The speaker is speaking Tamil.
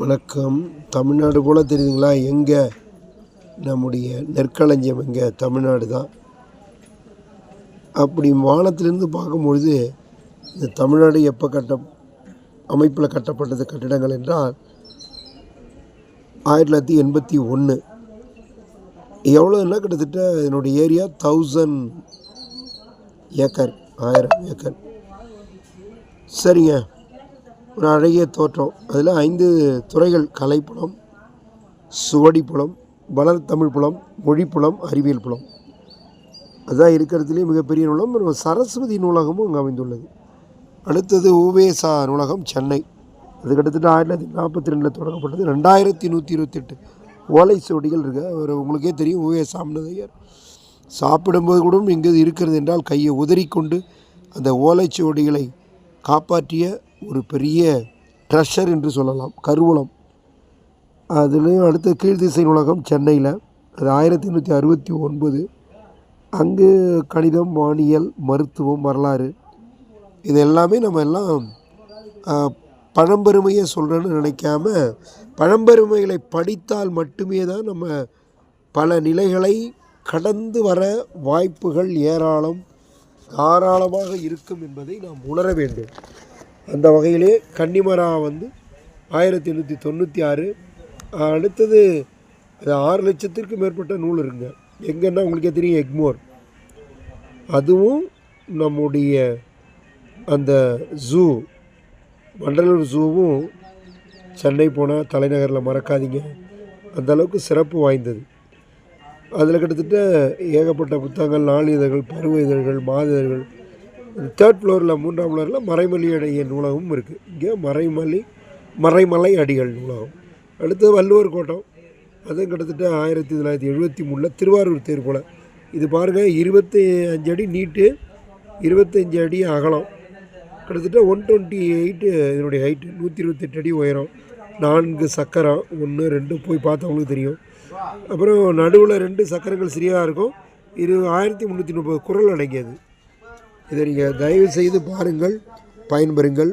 வணக்கம். தமிழ்நாடு போல் தெரியுதுங்களா? எங்கே நம்முடைய நெற்களஞ்சியம் எங்கே? தமிழ்நாடு தான். அப்படி வானத்திலிருந்து பார்க்கும்பொழுது இந்த தமிழ்நாடு எப்போ அமைப்பில் கட்டப்பட்டது கட்டிடங்கள் என்றால் 1981. எவ்வளோன்னா கிட்டத்தட்ட இதனுடைய ஏரியா 1000 ஏக்கர், 1000 ஏக்கர். சரிங்க. ஒரு அழகிய தோற்றம். அதில் 5 துறைகள்: கலைப்புலம், சுவடிப்புலம், வளர் தமிழ் புலம், மொழிப்புலம், அறிவியல் புலம். அதுதான் இருக்கிறதுலே மிகப்பெரிய நூலகம். ஒரு சரஸ்வதி நூலகமும் அங்கே அமைந்துள்ளது. அடுத்தது உவேசா நூலகம், சென்னை. அது கிட்டத்தட்ட 1942 தொடங்கப்பட்டது. 2128 ஓலை சுவடிகள் இருக்கு. உங்களுக்கே தெரியும் உவேசா அம்னதையர் சாப்பிடும்போது கூட இங்கே இருக்கிறது என்றால் கையை உதறிக்கொண்டு அந்த ஓலைச்சுவடிகளை காப்பாற்றிய ஒரு பெரிய ட்ரெஷர் என்று சொல்லலாம், கருவூலம். அதுலேயும் அடுத்த கீழ்திசை நூலகம் சென்னையில். அது 1869. அங்கு கணிதம், வானியல், மருத்துவம், வரலாறு இது எல்லாமே நம்ம எல்லாம் பழம்பெருமையை சொல்கிறேன்னு நினைக்காம, பழம்பெருமைகளை படித்தால் மட்டுமே தான் நம்ம பல நிலைகளை கடந்து வர வாய்ப்புகள் தாராளமாக இருக்கும் என்பதை நாம் உணர வேண்டும். அந்த வகையிலே கன்னிமரா 1896. அடுத்தது அது 6 லட்சத்திற்கு மேற்பட்ட நூல் இருக்குங்க. எங்கன்னா உங்களுக்கே தெரியும், எக்மோர். அதுவும் நம்முடைய அந்த ஜூ, வண்டலூர் ஜூவும் சென்னை போனால் தலைநகரில் மறக்காதீங்க, அந்தளவுக்கு சிறப்பு வாய்ந்தது. அதில் கிட்டத்தட்ட ஏகப்பட்ட புத்தகங்கள், நாளிதழ்கள், பருவ இதழ்கள், மாத இதழ்கள். 3rd ஃப்ளோரில் 3ஆம் ஃப்ளோரில் மறைமலை அடிய நூலகமும் இருக்குது. இங்கே மறைமலை அடிகள் நூலகம். அடுத்தது வள்ளுவர் கோட்டம். அதுவும் கிட்டத்தட்ட 1973 திருவாரூர் தேர் போல். இது பாருங்கள், 25 அடி நீட்டு, 25 அடி அகலம், கிட்டத்தட்ட 128 இதனுடைய ஹைட்டு, 128 அடி உயரம், 4 சக்கரம், 1 2 போய் பார்த்தவங்களுக்கு தெரியும். அப்புறம் நடுவில் 2 சக்கரங்கள் சரியாக இருக்கும். இது 1330 குறள் அடங்கியது. இதை நீங்கள் தயவு செய்து பாருங்கள், பயன்பெறுங்கள்.